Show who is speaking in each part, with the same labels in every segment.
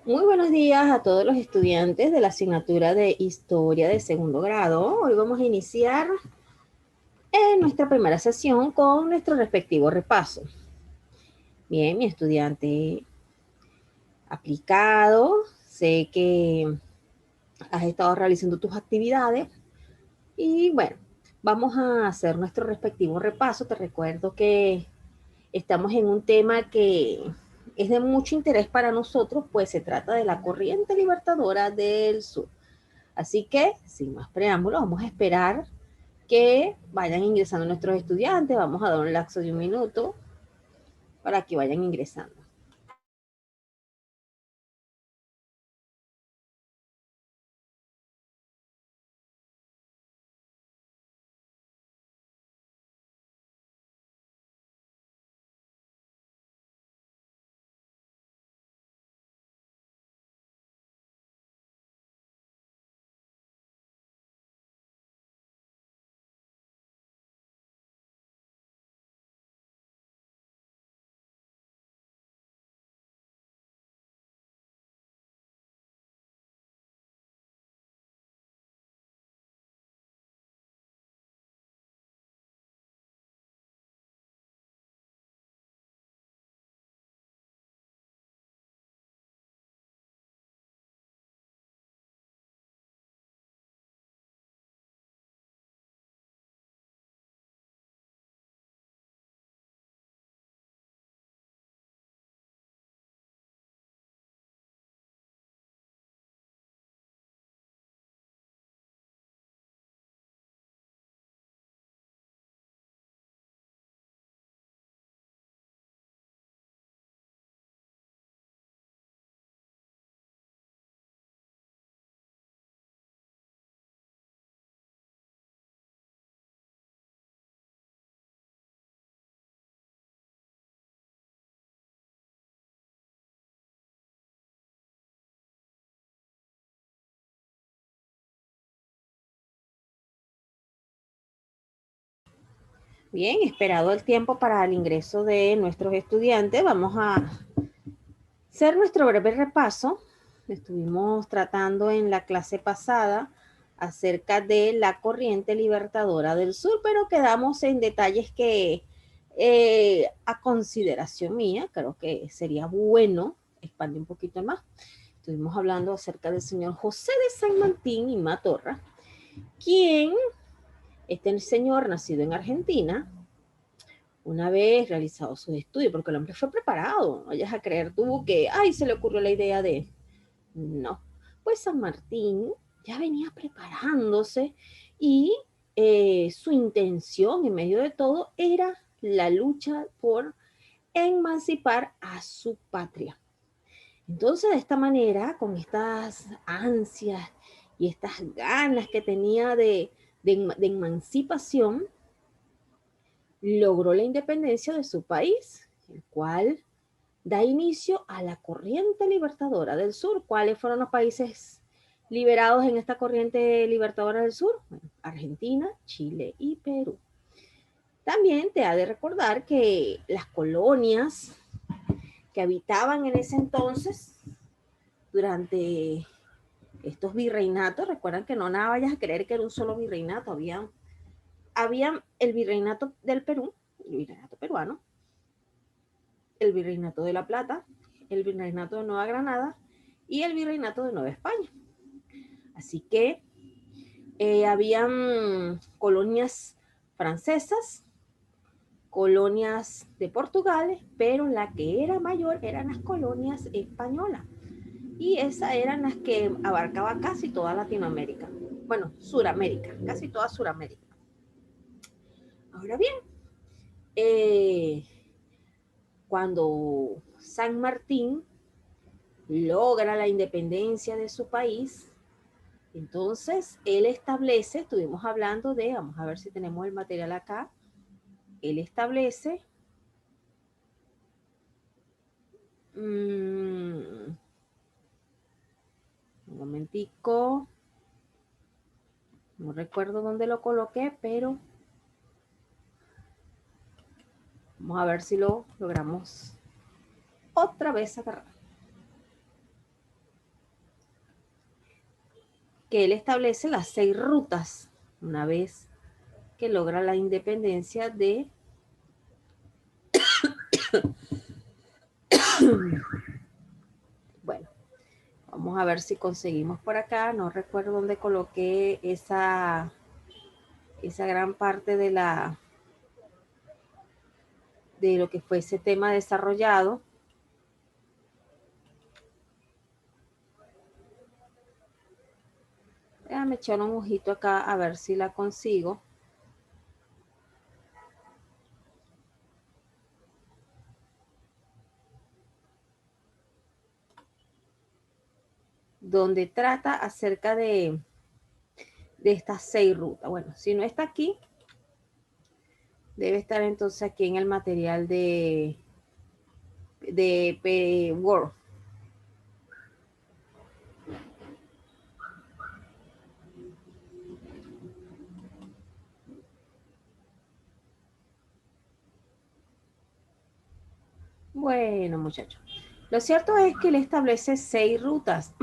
Speaker 1: Muy buenos días a todos los estudiantes de la asignatura de Historia de segundo grado. Hoy vamos a iniciar nuestra primera sesión con nuestro respectivo repaso. Bien, mi estudiante aplicado, sé que has estado realizando tus actividades y bueno, vamos a hacer nuestro respectivo repaso. Te recuerdo que estamos en un tema que es de mucho interés para nosotros, pues se trata de la corriente libertadora del sur. Así que, sin más preámbulos, vamos a esperar que vayan ingresando nuestros estudiantes. Vamos a dar un lapso de un minuto para que vayan ingresando. Bien, esperado el tiempo para el ingreso de nuestros estudiantes, vamos a hacer nuestro breve repaso. Estuvimos tratando en la clase pasada acerca de la corriente libertadora del sur, pero quedamos en detalles que a consideración mía, creo que sería bueno expandir un poquito más. Estuvimos hablando acerca del señor José de San Martín y Matorra, quien, este señor nacido en Argentina, una vez realizado sus estudios, porque el hombre fue preparado, no vayas a creer tú que, ay, se le ocurrió la idea de, no, pues San Martín ya venía preparándose y su intención en medio de todo era la lucha por emancipar a su patria. Entonces, de esta manera, con estas ansias y estas ganas que tenía de emancipación, logró la independencia de su país, el cual da inicio a la corriente libertadora del sur. ¿Cuáles fueron los países liberados en esta corriente libertadora del sur? Bueno, Argentina, Chile y Perú. También te ha de recordar que las colonias que habitaban en ese entonces, durante estos virreinatos, recuerdan que no nada vayas a creer que era un solo virreinato, había el virreinato del Perú, el virreinato peruano, el virreinato de La Plata, el virreinato de Nueva Granada y el virreinato de Nueva España. Así que habían colonias francesas, colonias de Portugal, pero la que era mayor eran las colonias españolas. Y esas eran las que abarcaba casi toda Latinoamérica. Bueno, Suramérica, casi toda Suramérica. Ahora bien, eh, cuando San Martín logra la independencia de su país, entonces él establece, estuvimos hablando de, vamos a ver si tenemos el material acá, él establece, un momentico, no recuerdo dónde lo coloqué, pero vamos a ver si lo logramos otra vez agarrar. que él establece las 6 rutas una vez que logra la independencia de bueno, vamos a ver si conseguimos por acá. No recuerdo dónde coloqué esa gran parte de lo que fue ese tema desarrollado. Déjame echar un ojito acá a ver si la consigo. Donde trata acerca de estas 6 rutas. Bueno, si no está aquí, debe estar entonces aquí en el material de Word. Bueno, muchachos. Lo cierto es que él establece 6 rutas.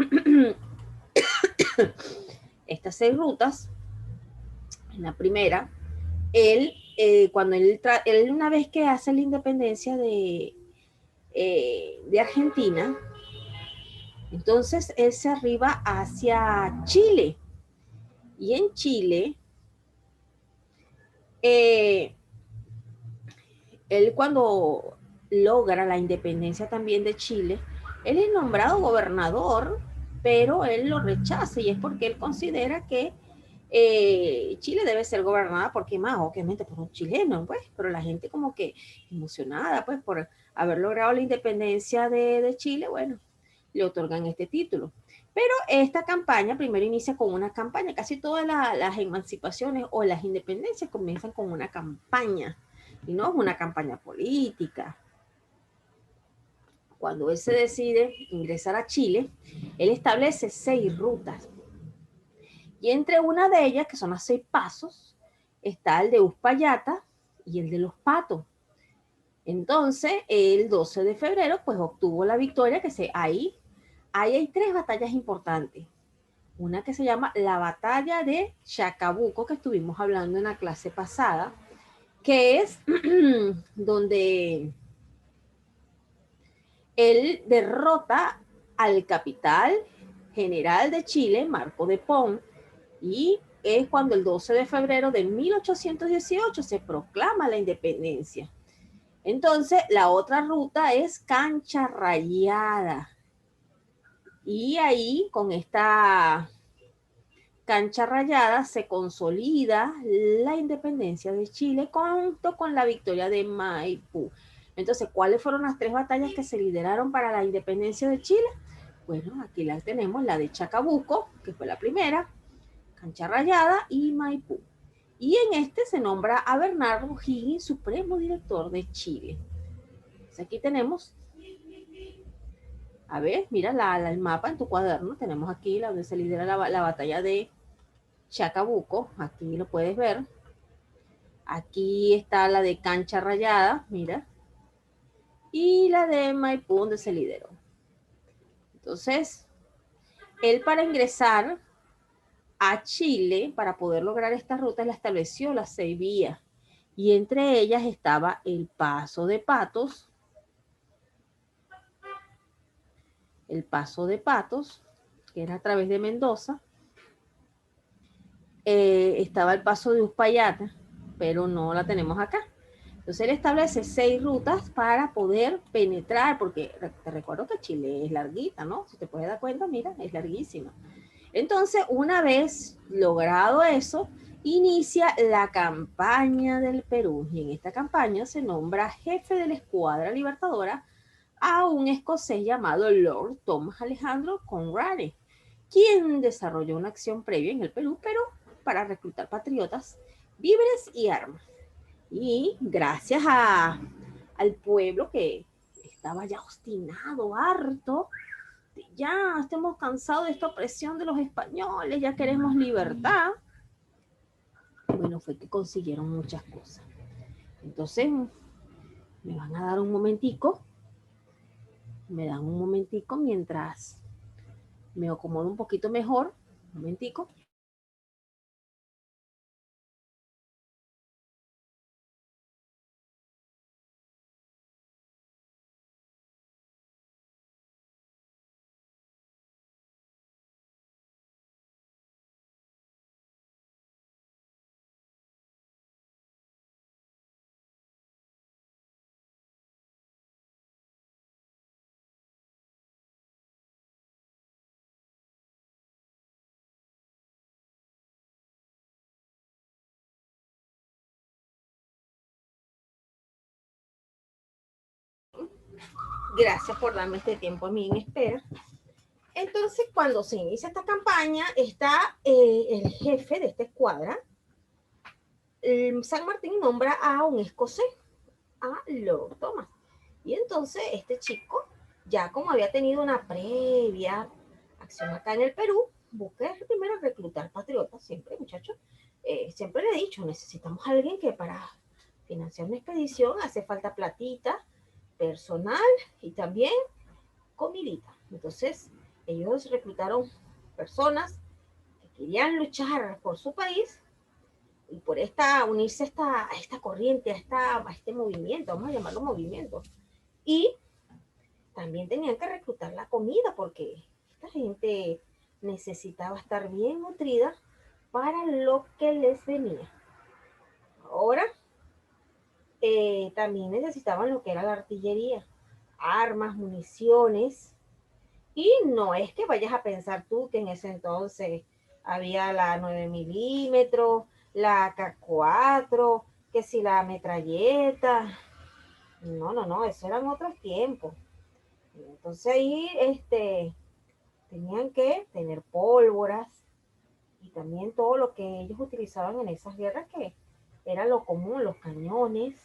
Speaker 1: Estas 6 rutas, en la primera, él, cuando él una vez que hace la independencia de Argentina, entonces él se arriba hacia Chile. Y en Chile, él cuando logra la independencia también de Chile, él es nombrado gobernador, pero él lo rechaza y es porque él considera que Chile debe ser gobernada por qué más, obviamente por un chileno, pues, pero la gente como que emocionada, pues, por haber logrado la independencia de Chile, bueno, le otorgan este título. Pero esta campaña primero inicia con una campaña, casi todas las emancipaciones o las independencias comienzan con una campaña, y no es una campaña política. Cuando él se decide ingresar a Chile, él establece 6 rutas. Y entre una de ellas, que son las 6 pasos, está el de Uspallata y el de Los Patos. Entonces, el 12 de febrero, pues obtuvo la victoria, ahí hay 3 batallas importantes. Una que se llama la batalla de Chacabuco, que estuvimos hablando en la clase pasada, que es donde él derrota al capitán general de Chile, Marco de Pont, y es cuando el 12 de febrero de 1818 se proclama la independencia. Entonces, la otra ruta es Cancha Rayada. Y ahí, con esta Cancha Rayada, se consolida la independencia de Chile junto con la victoria de Maipú. Entonces, ¿cuáles fueron las 3 batallas que se lideraron para la independencia de Chile? Bueno, aquí la tenemos, la de Chacabuco, que fue la primera, Cancha Rayada y Maipú. Y en este se nombra a Bernardo O'Higgins, supremo director de Chile. Entonces aquí tenemos, a ver, mira el mapa en tu cuaderno, tenemos aquí donde se lidera la batalla de Chacabuco, aquí lo puedes ver. Aquí está la de Cancha Rayada, mira, y la de Maipú, donde se lideró. Entonces, él para ingresar a Chile, para poder lograr esta ruta, él estableció las 6 vías. Y entre ellas estaba el Paso de Patos, que era a través de Mendoza. Estaba el Paso de Uspallata, pero no la tenemos acá. Entonces él establece 6 rutas para poder penetrar, porque te recuerdo que Chile es larguita, ¿no? Si te puedes dar cuenta, mira, es larguísima. Entonces, una vez logrado eso, inicia la campaña del Perú. Y en esta campaña se nombra jefe de la escuadra libertadora a un escocés llamado Lord Thomas Alejandro Conrad, quien desarrolló una acción previa en el Perú, pero para reclutar patriotas, víveres y armas. Y gracias al pueblo que estaba ya obstinado, harto, ya estamos cansados de esta opresión de los españoles, ya queremos libertad. Bueno, fue que consiguieron muchas cosas. Entonces, me van a dar un momentico, me dan un momentico mientras me acomodo un poquito mejor Un momentico. Gracias por darme este tiempo a mí en espera. Entonces, cuando se inicia esta campaña, está el jefe de esta escuadra. San Martín nombra a un escocés, a Lord Thomas. Y entonces este chico, ya como había tenido una previa acción acá en el Perú, busca primero reclutar patriotas, siempre, muchachos. Siempre le he dicho, necesitamos a alguien que para financiar una expedición hace falta platita, personal y también comidita. Entonces, ellos reclutaron personas que querían luchar por su país y por unirse a esta corriente, a este movimiento, vamos a llamarlo movimiento. Y también tenían que reclutar la comida porque esta gente necesitaba estar bien nutrida para lo que les venía. Ahora, también necesitaban lo que era la artillería, armas, municiones. Y no es que vayas a pensar tú que en ese entonces había la 9 milímetros, la AK-4, que si la metralleta. No, no, no, eso eran otros tiempos. Entonces ahí tenían que tener pólvoras y también todo lo que ellos utilizaban en esas guerras, que era lo común, los cañones.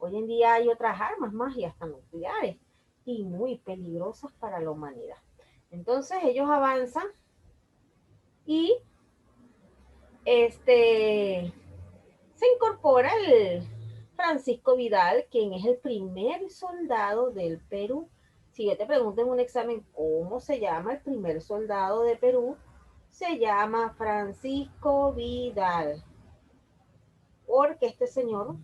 Speaker 1: Hoy en día hay otras armas más y hasta nucleares y muy peligrosas para la humanidad. Entonces ellos avanzan y se incorpora el Francisco Vidal, quien es el primer soldado del Perú. Si yo te pregunto en un examen cómo se llama el primer soldado de Perú, se llama Francisco Vidal, porque este señor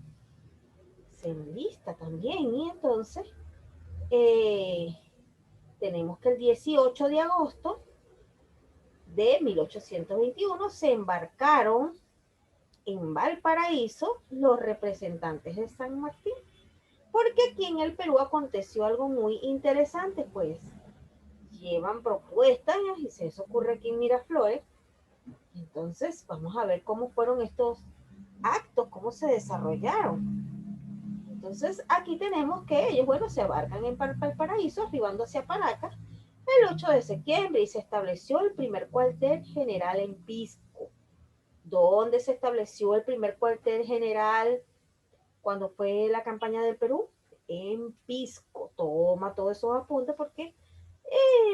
Speaker 1: se enlista también. Y entonces eh, tenemos que el 18 de agosto de 1821 se embarcaron en Valparaíso los representantes de San Martín. Porque aquí en el Perú aconteció algo muy interesante, pues llevan propuestas y eso ocurre aquí en Miraflores. Entonces vamos a ver cómo fueron estos actos, cómo se desarrollaron. Entonces aquí tenemos que ellos, bueno, se abarcan en Valparaíso, arribando hacia Paracas, el 8 de septiembre y se estableció el primer cuartel general en Pisco. ¿Dónde se estableció el primer cuartel general cuando fue la campaña del Perú? En Pisco. Toma todos esos apuntes porque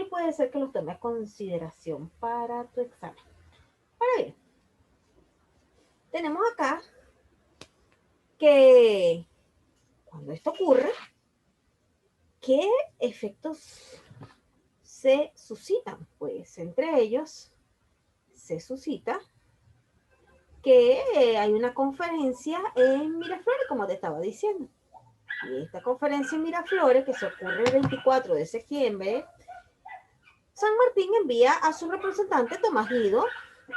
Speaker 1: puede ser que los tomes a consideración para tu examen. Ahora bien, tenemos acá que cuando esto ocurre, ¿qué efectos se suscitan? Pues entre ellos se suscita que hay una conferencia en Miraflores, como te estaba diciendo. Y esta conferencia en Miraflores, que se ocurre el 24 de septiembre, San Martín envía a su representante Tomás Guido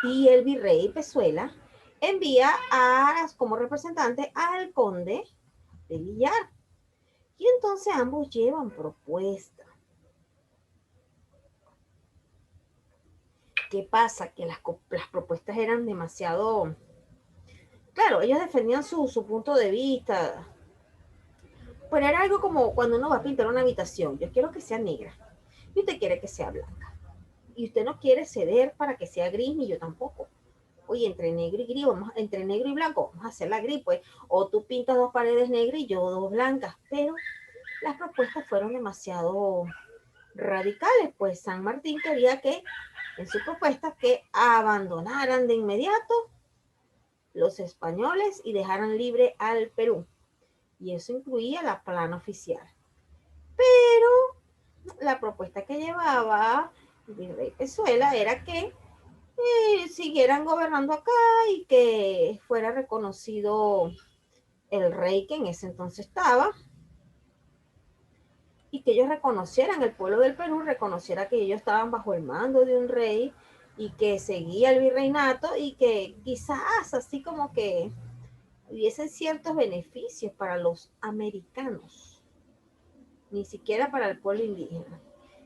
Speaker 1: y el virrey Pezuela envía como representante al conde de Villar. Y entonces ambos llevan propuestas. ¿Qué pasa? Que las propuestas eran demasiado... Claro, ellos defendían su punto de vista, pero era algo como cuando uno va a pintar una habitación. Yo quiero que sea negra y usted quiere que sea blanca. Y usted no quiere ceder para que sea gris, ni yo tampoco. Oye, entre negro y gris, entre negro y blanco, vamos a hacer la gris, pues. O tú pintas 2 paredes negras y yo 2 blancas. Pero las propuestas fueron demasiado radicales, pues San Martín quería que, en su propuesta, que abandonaran de inmediato los españoles y dejaran libre al Perú. Y eso incluía la plana oficial. Pero la propuesta que llevaba el virrey Pezuela era que siguieran gobernando acá y que fuera reconocido el rey que en ese entonces estaba, y que ellos reconocieran, el pueblo del Perú reconociera que ellos estaban bajo el mando de un rey y que seguía el virreinato y que quizás así como que hubiesen ciertos beneficios para los americanos, ni siquiera para el pueblo indígena.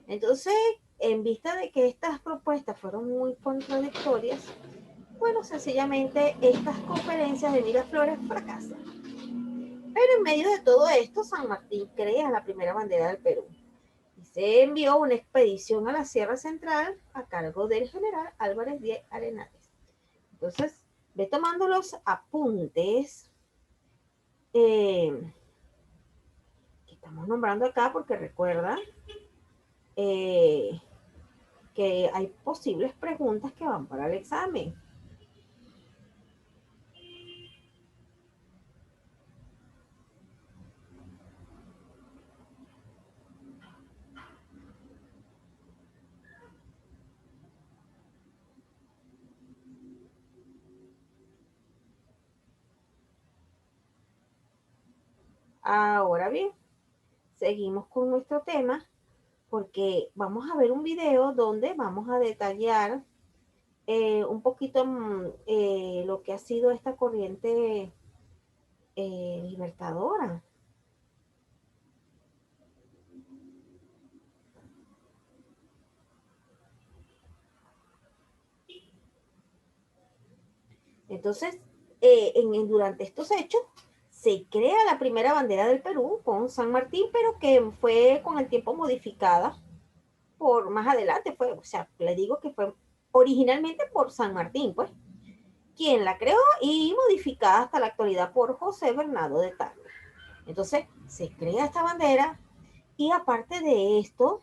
Speaker 1: Entonces, en vista de que estas propuestas fueron muy contradictorias, bueno, sencillamente estas conferencias de Miraflores fracasan. Pero en medio de todo esto, San Martín crea la primera bandera del Perú y se envió una expedición a la Sierra Central a cargo del general Álvarez de Arenales. Entonces, ve tomando los apuntes que estamos nombrando acá porque recuerda eh, que hay posibles preguntas que van para el examen. Ahora bien, seguimos con nuestro tema porque vamos a ver un video donde vamos a detallar un poquito lo que ha sido esta corriente libertadora. Entonces, durante estos hechos, se crea la primera bandera del Perú con San Martín, pero que fue con el tiempo modificada por más adelante, fue, o sea, le digo que fue originalmente por San Martín, pues, quien la creó y modificada hasta la actualidad por José Bernardo de Tagle. Entonces, se crea esta bandera y aparte de esto,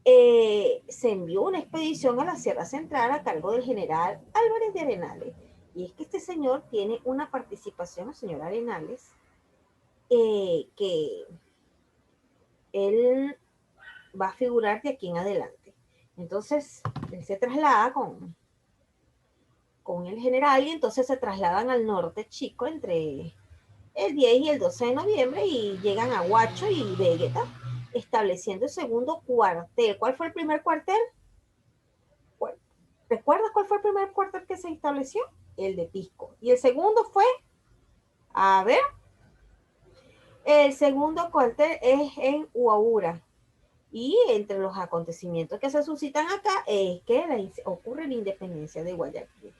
Speaker 1: se envió una expedición a la Sierra Central a cargo del general Álvarez de Arenales. Y es que este señor tiene una participación, el señor Arenales, que él va a figurar de aquí en adelante. Entonces, él se traslada con el general y entonces se trasladan al norte chico entre el 10 y el 12 de noviembre y llegan a Huacho y Vegeta, estableciendo el segundo cuartel. ¿Cuál fue el primer cuartel? ¿Recuerdas cuál fue el primer cuartel que se estableció? El de Pisco. Y el segundo fue, a ver, el segundo cuartel es en Huaura. Y entre los acontecimientos que se suscitan acá es que ocurre la independencia de Guayaquil.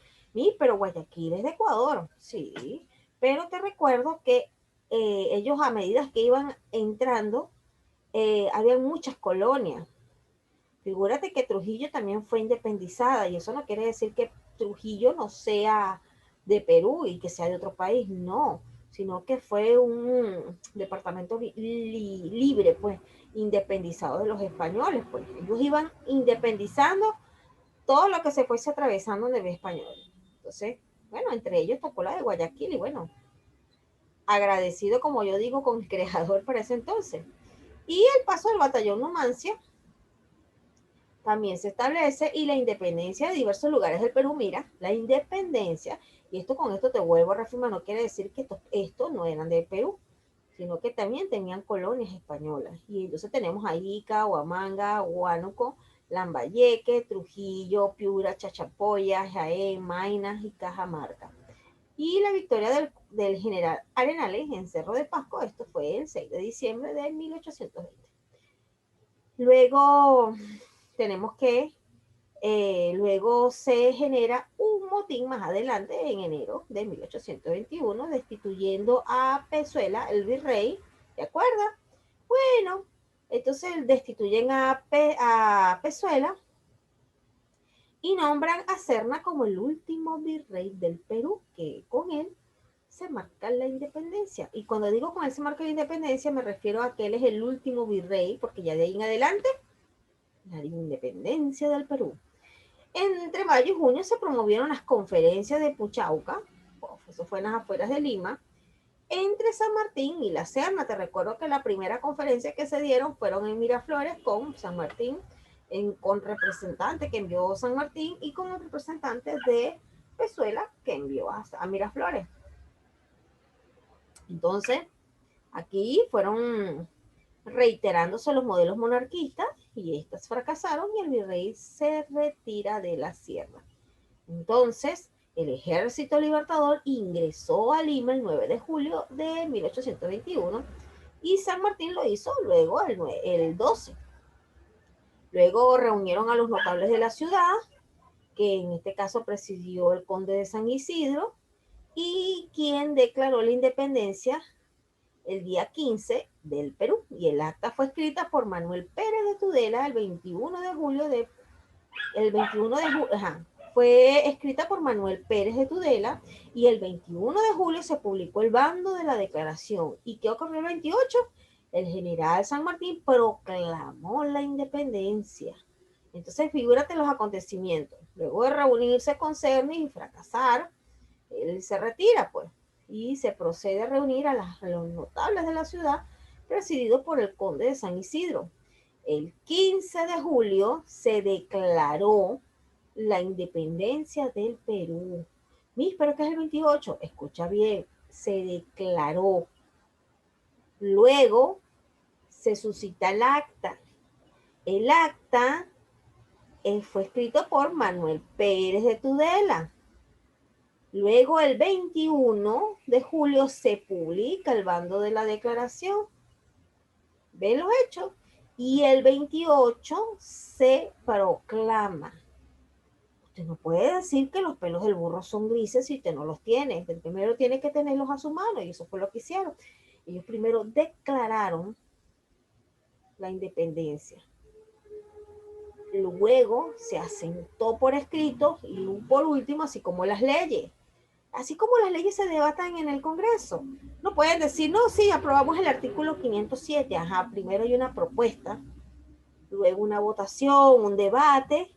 Speaker 1: Pero Guayaquil es de Ecuador, sí. Pero te recuerdo que ellos a medida que iban entrando, había muchas colonias. Figúrate que Trujillo también fue independizada y eso no quiere decir que Trujillo no sea de Perú y que sea de otro país, no, sino que fue un departamento libre, pues, independizado de los españoles, pues. Ellos iban independizando todo lo que se fuese atravesando de español. Entonces, bueno, entre ellos tocó la de Guayaquil y bueno, agradecido, como yo digo, con el creador para ese entonces. Y el paso del batallón Numancia también se establece y la independencia de diversos lugares del Perú. Mira, la independencia, y esto con esto te vuelvo a reafirmar, no quiere decir que estos no eran de Perú, sino que también tenían colonias españolas. Y entonces tenemos a Ica, Huamanga, Huánuco, Lambayeque, Trujillo, Piura, Chachapoya, Jaén, Maynas y Cajamarca. Y la victoria del general Arenales en Cerro de Pasco, esto fue el 6 de diciembre de 1820. Luego tenemos que luego se genera un motín más adelante, en enero de 1821, destituyendo a Pezuela, el virrey, ¿de acuerdo? Bueno, entonces destituyen a Pezuela y nombran a Serna como el último virrey del Perú, que con él se marca la independencia. Y cuando digo con él se marca la independencia, me refiero a que él es el último virrey, porque ya de ahí en adelante, la independencia del Perú. Entre mayo y junio se promovieron las conferencias de Puchauca, eso fue en las afueras de Lima, entre San Martín y La Serna. Te recuerdo que la primera conferencia que se dieron fueron en Miraflores con San Martín con representantes que envió San Martín y con el representante de Pezuela que envió a Miraflores. Entonces, aquí fueron reiterándose los modelos monarquistas y estos fracasaron y el virrey se retira de la sierra. Entonces, el ejército libertador ingresó a Lima el 9 de julio de 1821 y San Martín lo hizo luego el 12. Luego reunieron a los notables de la ciudad, que en este caso presidió el conde de San Isidro, y quien declaró la independencia el día 15 del Perú. Y el acta fue escrita por Manuel Pérez de Tudela el 21 de julio de... El 21 de julio, fue escrita por Manuel Pérez de Tudela y el 21 de julio se publicó el bando de la declaración. ¿Y qué ocurrió el 28? El general San Martín proclamó la independencia. Entonces, figúrate los acontecimientos. Luego de reunirse con Cerny y fracasar, él se retira, pues, y se procede a reunir a los notables de la ciudad, presidido por el conde de San Isidro. El 15 de julio se declaró la independencia del Perú. Pero que es el 28, escucha bien, se declaró. Luego se suscita el acta. El acta fue escrito por Manuel Pérez de Tudela. Luego, el 21 de julio, se publica el bando de la declaración. ¿Ven los hechos? Y el 28 se proclama. Usted no puede decir que los pelos del burro son grises si usted no los tiene. Usted primero tiene que tenerlos a su mano y eso fue lo que hicieron. Ellos primero declararon la independencia. Luego se asentó por escrito y por último, así como las leyes. Así como las leyes se debatan en el Congreso. No pueden decir, no, sí, aprobamos el artículo 507. Primero hay una propuesta, luego una votación, un debate.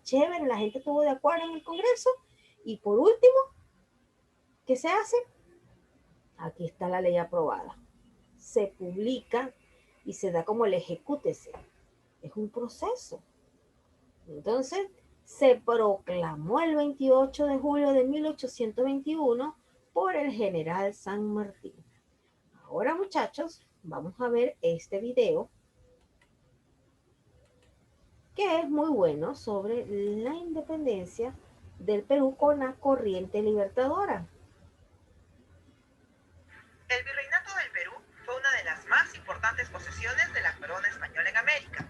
Speaker 1: Chévere, la gente estuvo de acuerdo en el Congreso. Y por último, ¿qué se hace? Aquí está la ley aprobada. Se publica y se da como el ejecútese. Es un proceso. Entonces, se proclamó el 28 de julio de 1821 por el general San Martín. Ahora, muchachos, vamos a ver este video que es muy bueno sobre la independencia del Perú con la corriente libertadora.
Speaker 2: El virreinato del Perú fue una de las más importantes posesiones de la corona española en América.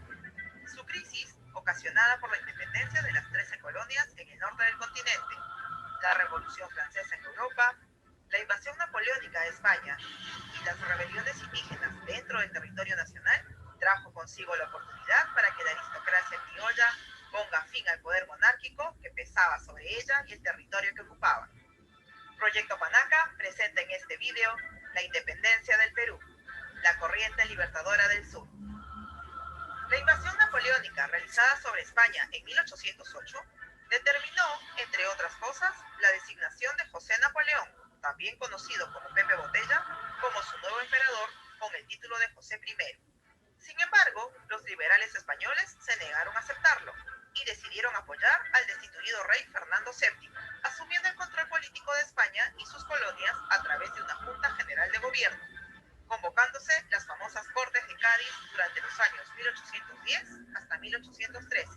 Speaker 2: Su crisis, ocasionada por la independencia de las 13 colonias en el norte del continente, la Revolución Francesa en Europa, la invasión napoleónica a España y las rebeliones indígenas dentro del territorio nacional, trajo consigo la oportunidad para que la aristocracia criolla ponga fin al poder monárquico que pesaba sobre ella y el territorio que ocupaba. Proyecto Panaca presenta en este video la independencia del Perú, la corriente libertadora del sur. La invasión napoleónica realizada sobre España en 1808 determinó, entre otras cosas, la designación de José Napoleón, también conocido como Pepe Botella, como su nuevo emperador con el título de José I. Sin embargo, los liberales españoles se negaron a aceptarlo y decidieron apoyar al destituido rey Fernando VII, asumiendo el control político de España y sus colonias a través de una Junta General de Gobierno, convocándose las famosas Cortes de Cádiz durante los años 1810 hasta 1813.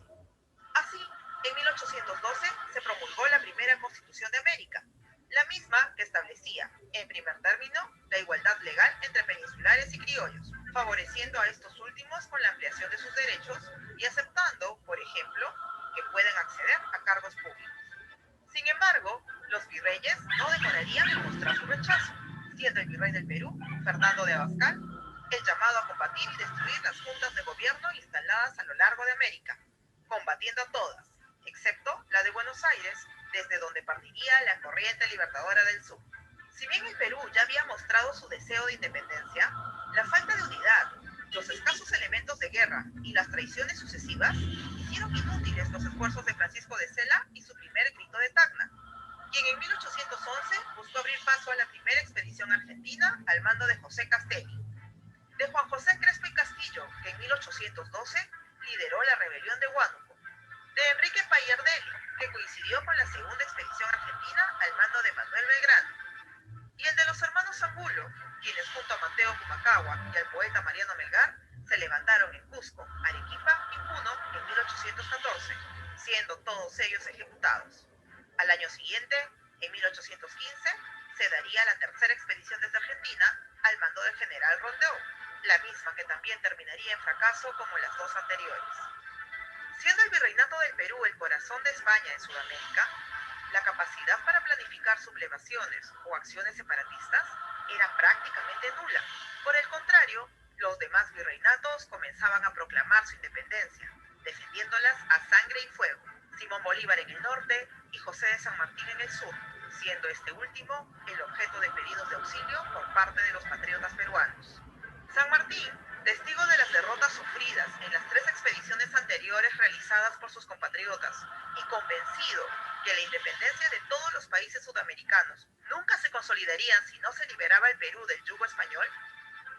Speaker 2: Así, en 1812 se promulgó la primera Constitución de América, la misma que establecía, en primer término, la igualdad legal entre peninsulares y criollos, favoreciendo a estos últimos con la ampliación de sus derechos y aceptando, por ejemplo, que pueden acceder a cargos públicos. Sin embargo, los virreyes no demorarían en mostrar su rechazo, siendo el virrey del Perú, Fernando de Abascal, el llamado a combatir y destruir las juntas de gobierno instaladas a lo largo de América, combatiendo a todas, excepto la de Buenos Aires, desde donde partiría la corriente libertadora del sur. Si bien el Perú ya había mostrado su deseo de independencia, la falta de unidad, los escasos elementos de guerra y las traiciones sucesivas hicieron inútiles los esfuerzos de Francisco de Sela y su primer grito de Tacna, quien en 1811 buscó abrir paso a la primera expedición argentina al mando de José Castelli. De Juan José Crespo y Castillo, que en 1812 lideró la rebelión de Huánuco, de Enrique Payardelli, que coincidió con la segunda expedición argentina al mando de Manuel Belgrano, y el de los hermanos Angulo, quienes junto a Mateo Pumacahua y al poeta Mariano Melgar se levantaron en Cusco, Arequipa y Puno en 1814, siendo todos ellos ejecutados. Al año siguiente, en 1815, se daría la tercera expedición desde Argentina al mando del general Rondeau, la misma que también terminaría en fracaso como las dos anteriores. Siendo el Virreinato del Perú el corazón de España en Sudamérica, la capacidad para planificar sublevaciones o acciones separatistas era prácticamente nula. Por el contrario, los demás virreinatos comenzaban a proclamar su independencia, defendiéndolas a sangre y fuego. Simón Bolívar en el norte y José de San Martín en el sur, siendo este último el objeto de pedidos de auxilio por parte de los patriotas peruanos. San Martín, testigo de las derrotas sufridas en las tres expediciones anteriores realizadas por sus compatriotas y convencido que la independencia de todos los países sudamericanos nunca se consolidarían si no se liberaba el Perú del yugo español,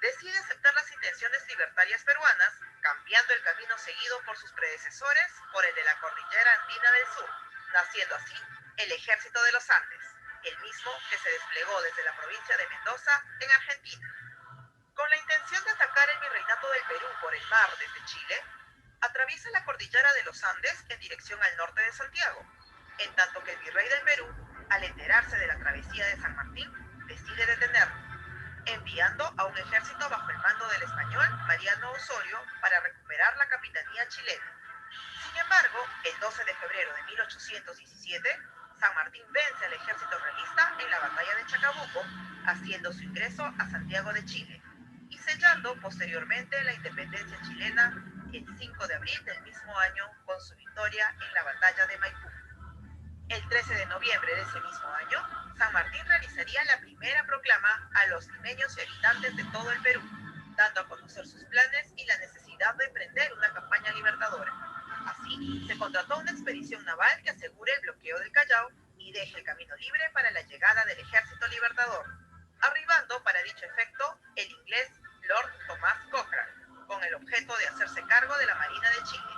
Speaker 2: decide aceptar las intenciones libertarias peruanas, cambiando el camino seguido por sus predecesores por el de la cordillera andina del sur, naciendo así el Ejército de los Andes, el mismo que se desplegó desde la provincia de Mendoza en Argentina. Con la intención de atacar el Virreinato del Perú por el mar desde Chile, atraviesa la cordillera de los Andes en dirección al norte de Santiago, en tanto que el virrey del Perú, al enterarse de la travesía de San Martín, decide detenerlo, enviando a un ejército bajo el mando del español Mariano Osorio para recuperar la capitanía chilena. Sin embargo, el 12 de febrero de 1817, San Martín vence al ejército realista en la batalla de Chacabuco, haciendo su ingreso a Santiago de Chile y sellando posteriormente la independencia chilena el 5 de abril del mismo año con su victoria en la batalla de Maipú. El 13 de noviembre de ese mismo año, San Martín realizaría la primera proclama a los limeños y habitantes de todo el Perú, dando a conocer sus planes y la necesidad de emprender una campaña libertadora. Así, se contrató una expedición naval que asegure el bloqueo del Callao y deje el camino libre para la llegada del ejército libertador, arribando para dicho efecto el inglés Lord Thomas Cochrane, con el objeto de hacerse cargo de la Marina de Chile,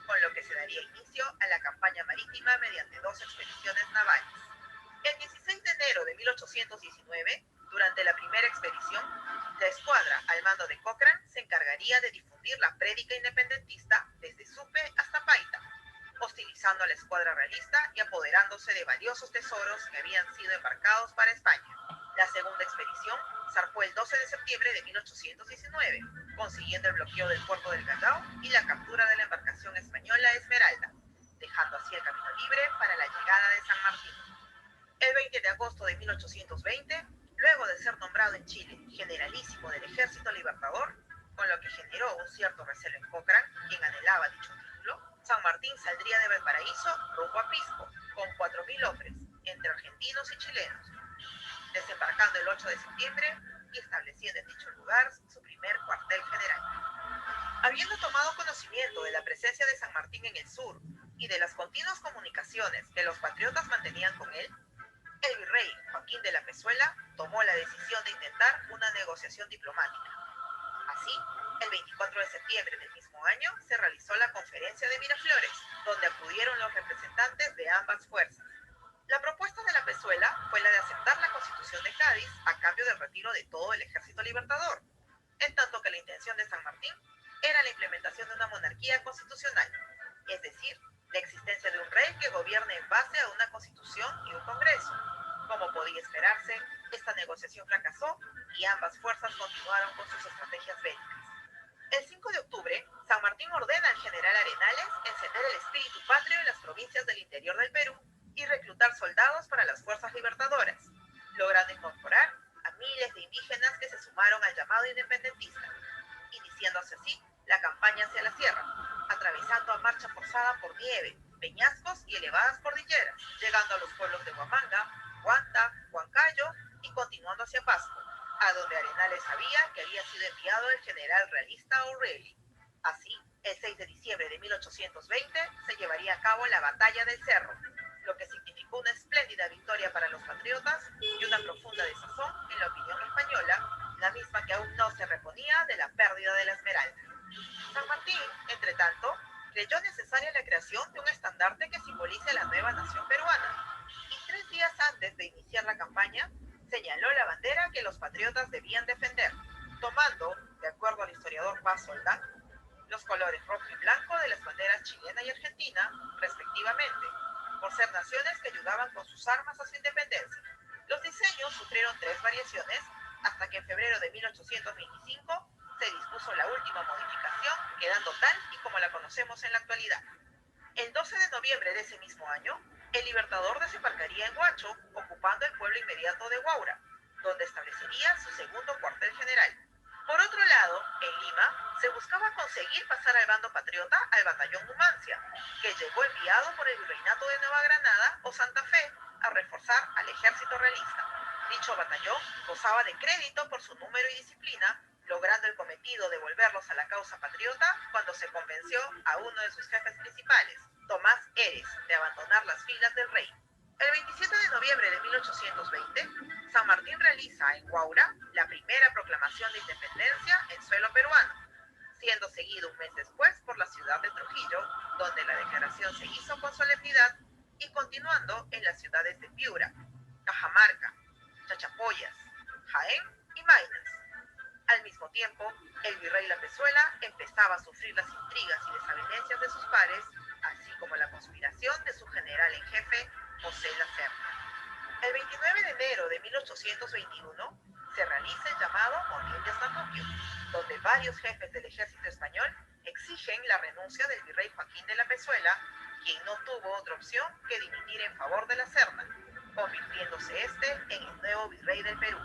Speaker 2: con lo que se daría inicio a la campaña marítima mediante dos expediciones navales. El 16 de enero de 1819, durante la primera expedición, la escuadra al mando de Cochrane se encargaría de difundir la prédica independentista desde Supe hasta Paita, hostilizando a la escuadra realista y apoderándose de valiosos tesoros que habían sido embarcados para España. La segunda expedición zarpó el 12 de septiembre de 1819, consiguiendo el bloqueo del puerto del Callao y la captura de la embarcación española Esmeralda, dejando así el camino libre para la llegada de San Martín. El 20 de agosto de 1820, luego de ser nombrado en Chile generalísimo del Ejército Libertador, con lo que generó un cierto recelo en Cochrane, quien anhelaba dicho título, San Martín saldría de Valparaíso rumbo a Pisco, con 4.000 hombres, entre argentinos y chilenos, desembarcando el 8 de septiembre y estableciendo en dicho lugar su primer cuartel general. Habiendo tomado conocimiento de la presencia de San Martín en el sur y de las continuas comunicaciones que los patriotas mantenían con él, el virrey Joaquín de la Pezuela tomó la decisión de intentar una negociación diplomática. Así, el 24 de septiembre del mismo año se realizó la conferencia de Miraflores, donde acudieron los representantes de ambas fuerzas. La propuesta de la Pezuela fue la de aceptar la Constitución de Cádiz a cambio del retiro de todo el ejército libertador, en tanto que la intención de San Martín era la implementación de una monarquía constitucional, es decir, la existencia de un rey que gobierne en base a una constitución y un congreso. Como podía esperarse, esta negociación fracasó y ambas fuerzas continuaron con sus estrategias bélicas. El 5 de octubre, San Martín ordena al general Arenales encender el espíritu patrio en las provincias del interior del Perú y reclutar soldados para las fuerzas libertadoras, logrando incorporar a miles de indígenas que se sumaron al llamado independentista, iniciándose así la campaña hacia la sierra, atravesando a marcha forzada por nieve, peñascos y elevadas cordilleras, llegando a los pueblos de Huamanga, Huanta, Huancayo y continuando hacia Pasco, a donde Arenales sabía que había sido enviado el general realista O'Reilly. Así, el 6 de diciembre de 1820 se llevaría a cabo la Batalla del Cerro, lo que significó una espléndida victoria para los patriotas y una profunda desazón en la opinión española, la misma que aún no se reponía de la pérdida de la Esmeralda. San Martín, entre tanto, creyó necesaria la creación de un estandarte que simbolice la nueva nación peruana, y 3 días antes de iniciar la campaña, señaló la bandera que los patriotas debían defender, tomando, de acuerdo al historiador Paz Soldán, los colores rojo y blanco de las banderas chilena y argentina, respectivamente, por ser naciones que ayudaban con sus armas a su independencia. Los diseños sufrieron 3 variaciones, hasta que en febrero de 1825 se dispuso la última modificación, quedando tal y como la conocemos en la actualidad. El 12 de noviembre de ese mismo año, el Libertador desembarcaría en Huacho, ocupando el pueblo inmediato de Huaura, donde establecería su segundo cuartel general. Por otro lado, en Lima, se buscaba conseguir pasar al bando patriota al batallón Numancia, que llegó enviado por el Virreinato de Nueva Granada o Santa Fe a reforzar al ejército realista. Dicho batallón gozaba de crédito por su número y disciplina, logrando el cometido de volverlos a la causa patriota cuando se convenció a uno de sus jefes principales, Tomás Eres, de abandonar las filas del rey. El 27 de noviembre de 1820, San Martín realiza en Huaura la primera proclamación de independencia en suelo peruano, siendo seguido un mes después por la ciudad de Trujillo, donde la declaración se hizo con solemnidad, y continuando en las ciudades de Piura, Cajamarca, Chachapoyas, Jaén y Maynas. Al mismo tiempo, el virrey Lapezuela empezaba a sufrir las intrigas y desavenencias de sus pares, así como la conspiración de su general en jefe, José La Serna. El 29 de enero de 1821 se realiza el llamado Motín de Santuquio, donde varios jefes del ejército español exigen la renuncia del virrey Joaquín de Lapezuela, quien no tuvo otra opción que dimitir en favor de La Serna, convirtiéndose este en el nuevo virrey del Perú.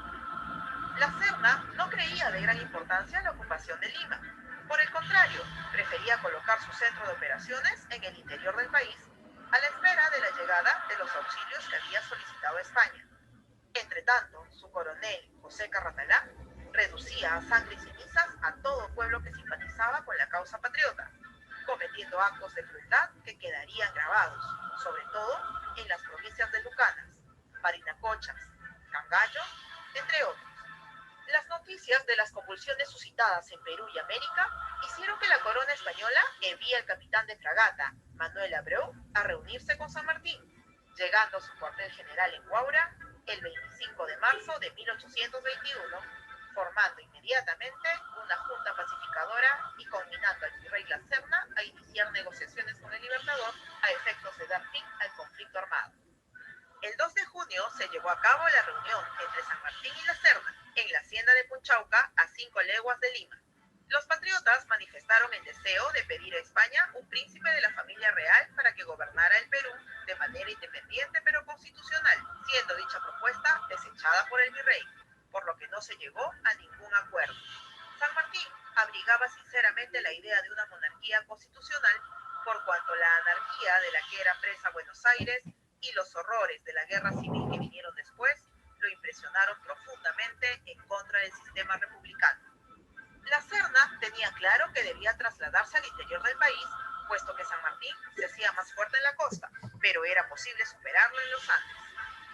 Speaker 2: La Serna no creía de gran importancia la ocupación de Lima. Por el contrario, prefería colocar su centro de operaciones en el interior del país, a la espera de la llegada de los auxilios que había solicitado España. Entretanto, su coronel, José Carratalá, reducía a sangre y cenizas a todo pueblo que simpatizaba con la causa patriota, cometiendo actos de crueldad que quedarían grabados, sobre todo en las provincias de Lucanas, Parinacochas, Cangallo, entre otros. Las noticias de las convulsiones suscitadas en Perú y América hicieron que la corona española envíe al capitán de fragata, Manuel Abreu, a reunirse con San Martín, llegando a su cuartel general en Huaura el 25 de marzo de 1821, formando inmediatamente una junta pacificadora y conminando al virrey La Serna a iniciar negociaciones con el Libertador a efectos de dar fin al conflicto armado. El 2 de junio se llevó a cabo la reunión entre San Martín y La Serna, en la hacienda de Punchauca, a 5 leguas de Lima. Los patriotas manifestaron el deseo de pedir a España un príncipe de la familia real para que gobernara el Perú de manera independiente pero constitucional, siendo dicha propuesta desechada por el virrey, por lo que no se llegó a ningún acuerdo. San Martín abrigaba sinceramente la idea de una monarquía constitucional, por cuanto la anarquía de la que era presa Buenos Aires y los horrores de la guerra civil que vinieron después lo impresionaron profundamente en contra del sistema republicano. La Serna tenía claro que debía trasladarse al interior del país, puesto que San Martín se hacía más fuerte en la costa, pero era posible superarlo en los Andes.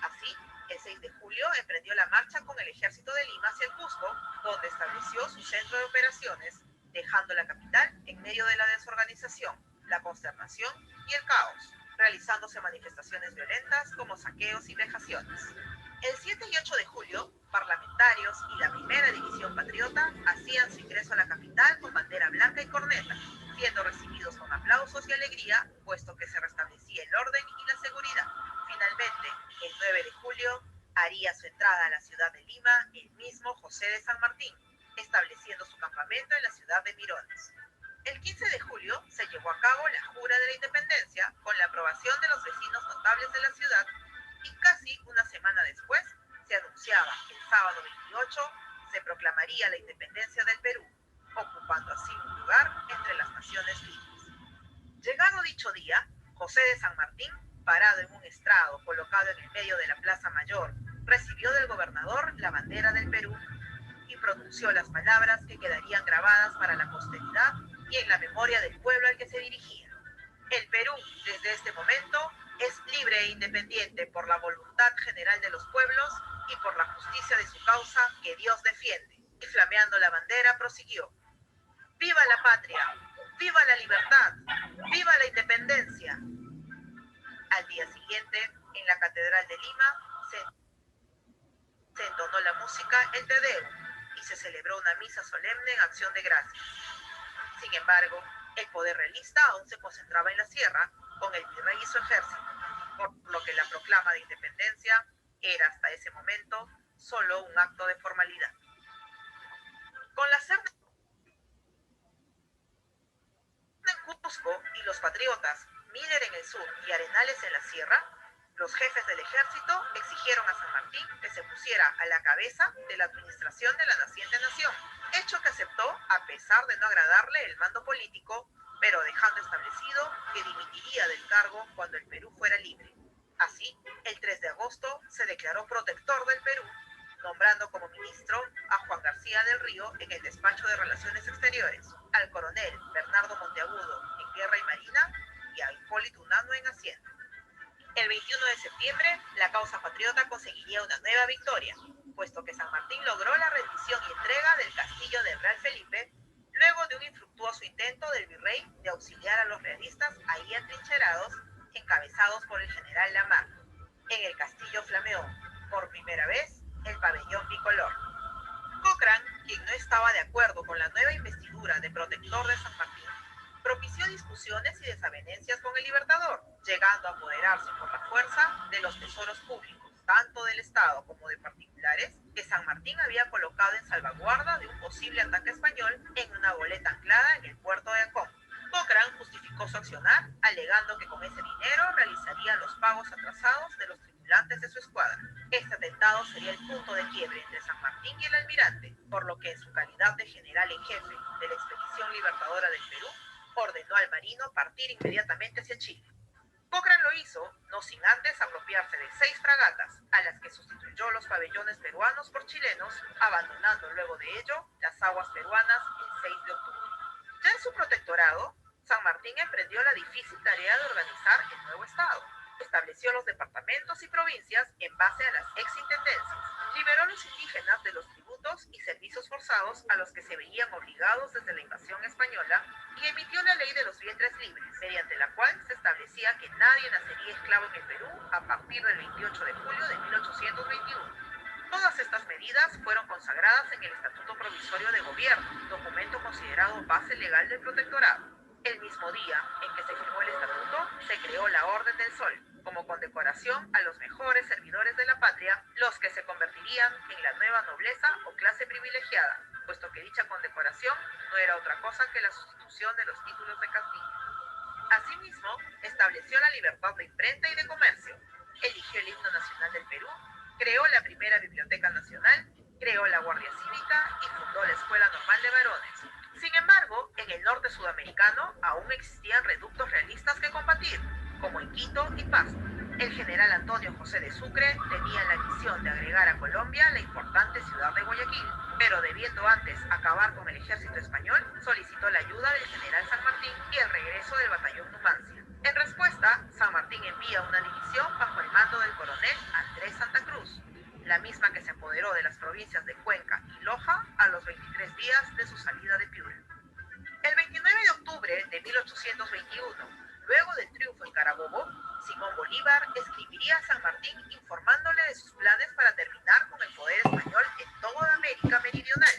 Speaker 2: Así, el 6 de julio emprendió la marcha con el ejército de Lima hacia el Cusco, donde estableció su centro de operaciones, dejando la capital en medio de la desorganización, la consternación y el caos, realizándose manifestaciones violentas como saqueos y vejaciones. El 7 y 8 de julio, parlamentarios y la primera división patriota hacían su ingreso a la capital con bandera blanca y corneta, siendo recibidos con aplausos y alegría, puesto que se restablecía el orden y la seguridad. Finalmente, el 9 de julio, haría su entrada a la ciudad de Lima el mismo José de San Martín, estableciendo su campamento en la ciudad de Mirones. El 15 de julio se llevó a cabo la jura de la independencia con la aprobación de los vecinos notables de la ciudad, y casi una semana después se anunciaba que el sábado 28 se proclamaría la independencia del Perú, ocupando así un lugar entre las naciones libres. Llegado dicho día, José de San Martín, parado en un estrado colocado en el medio de la Plaza Mayor, recibió del gobernador la bandera del Perú y pronunció las palabras que quedarían grabadas para la posteridad y en la memoria del pueblo al que se dirigía. El Perú, desde este momento, es libre e independiente por la voluntad general de los pueblos y por la justicia de su causa que Dios defiende. Y flameando la bandera prosiguió: ¡Viva la patria! ¡Viva la libertad! ¡Viva la independencia! Al día siguiente, en la Catedral de Lima, se entonó la música El Te Deum y se celebró una misa solemne en acción de gracias. Sin embargo, el poder realista aún se concentraba en la sierra con el virrey y su ejército, por lo que la proclama de independencia era hasta ese momento solo un acto de formalidad. Con la Serna en Cusco y los patriotas, Miller en el sur y Arenales en la sierra, los jefes del ejército exigieron a San Martín que se pusiera a la cabeza de la administración de la naciente nación, hecho que aceptó a pesar de no agradarle el mando político, pero dejando establecido que dimitiría del cargo cuando el Perú fuera libre. Así, el 3 de agosto se declaró protector del Perú, nombrando como ministro a Juan García del Río en el despacho de Relaciones Exteriores, al coronel Bernardo Monteagudo en Guerra y Marina y a Hipólito Unanue en Hacienda. El 21 de septiembre, la causa patriota conseguiría una nueva victoria, puesto que San Martín logró la rendición y entrega del castillo del Real Felipe, luego de un infructuoso intento del virrey de auxiliar a los realistas ahí atrincherados, encabezados por el general Lamar. En el castillo flameó, por primera vez, el pabellón bicolor. Cochrane, quien no estaba de acuerdo con la nueva investidura de protector de San Martín, propició discusiones y desavenencias con el Libertador, llegando a apoderarse por la fuerza de los tesoros públicos, tanto del Estado como de particulares, que San Martín había colocado en salvaguarda de un posible ataque español en una goleta anclada en el puerto de Ancón. Cochrane justificó su accionar, alegando que con ese dinero realizaría los pagos atrasados de los tripulantes de su escuadra. Este atentado sería el punto de quiebre entre San Martín y el almirante, por lo que en su calidad de general en jefe de la expedición libertadora del Perú, ordenó al marino partir inmediatamente hacia Chile. Cochrane lo hizo, no sin antes apropiarse de 6 fragatas, a las que sustituyó los pabellones peruanos por chilenos, abandonando luego de ello las aguas peruanas el 6 de octubre. Ya en su protectorado, San Martín emprendió la difícil tarea de organizar el nuevo Estado. Estableció los departamentos y provincias en base a las exintendencias. Liberó a los indígenas de los tributos y servicios forzados a los que se veían obligados desde la invasión española y emitió la ley de los vientres libres, mediante la cual se establecía que nadie nacería esclavo en el Perú a partir del 28 de julio de 1821. Todas estas medidas fueron consagradas en el Estatuto Provisorio de Gobierno, documento considerado base legal del protectorado. El mismo día en que se firmó el estatuto, se creó la Orden del Sol, como condecoración a los mejores servidores de la patria, los que se convertirían en la nueva nobleza o clase privilegiada, puesto que dicha condecoración no era otra cosa que la sustitución de los títulos de Castilla. Asimismo, estableció la libertad de imprenta y de comercio, eligió el himno nacional del Perú, creó la primera Biblioteca Nacional, creó la Guardia Cívica y fundó la Escuela Normal de Varones. Sin embargo, en el norte sudamericano aún existían reductos realistas que combatir, como en Quito y Pasto. El general Antonio José de Sucre tenía la misión de agregar a Colombia la importante ciudad de Guayaquil, pero debiendo antes acabar con el ejército español, solicitó la ayuda del general San Martín y el regreso del batallón Numancia. En respuesta, San Martín envía una división bajo el mando del coronel Andrés Santa Cruz, la misma que se apoderó de las provincias de Cuenca y Loja a los 23 días de su salida de Piura. El 29 de octubre de 1821, luego del triunfo en Carabobo, Simón Bolívar escribiría a San Martín informándole de sus planes para terminar con el poder español en toda América Meridional.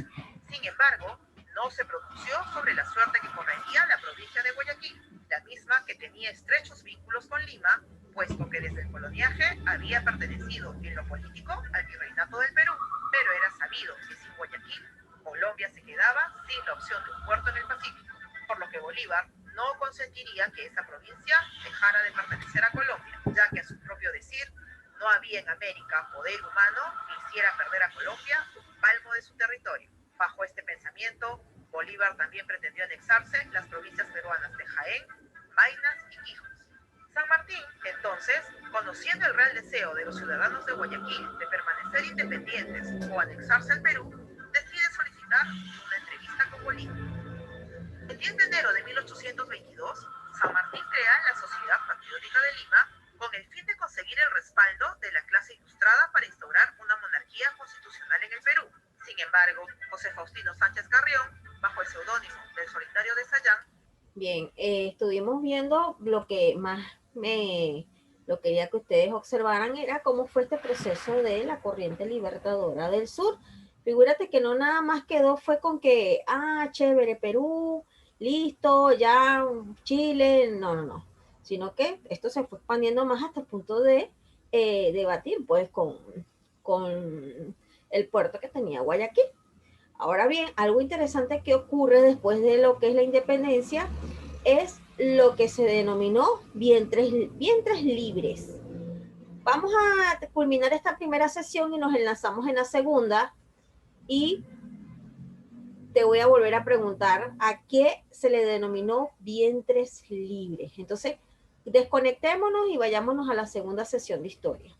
Speaker 2: Sin embargo, no se pronunció sobre la suerte que correría la provincia de Guayaquil, la misma que tenía estrechos vínculos con Lima, puesto que desde el coloniaje había pertenecido en lo político al virreinato del Perú, pero era sabido que sin Guayaquil, Colombia se quedaba sin la opción de un puerto en el Pacífico, por lo que Bolívar no consentiría que esa provincia dejara de pertenecer a Colombia, ya que a su propio decir, no había en América poder humano que hiciera perder a Colombia un palmo de su territorio. Bajo este pensamiento, Bolívar también pretendió anexarse las provincias peruanas de Jaén, Maynas y Quijos. San Martín, entonces, conociendo el real deseo de los ciudadanos de Guayaquil de permanecer independientes o anexarse al Perú, decide solicitar una entrevista con Bolívar. El 10 de enero de 1822, San Martín crea la Sociedad Patriótica de Lima con el fin de conseguir el respaldo de la clase ilustrada para instaurar una monarquía constitucional en el Perú. Sin embargo, José Faustino Sánchez Carrión, bajo el seudónimo del Solitario de Sayán,
Speaker 1: Bien, estuvimos viendo lo que más lo quería que ustedes observaran era cómo fue este proceso de la corriente libertadora del sur. Figúrate que no nada más quedó fue con que, chévere, Perú, listo, ya Chile, no, no, no, sino que esto se fue expandiendo más hasta el punto de debatir pues con el puerto que tenía Guayaquil. Ahora bien, algo interesante que ocurre después de lo que es la independencia es lo que se denominó vientres libres. Vamos a culminar esta primera sesión y nos enlazamos en la segunda y te voy a volver a preguntar a qué se le denominó vientres libres. Entonces, desconectémonos y vayámonos a la segunda sesión de historia.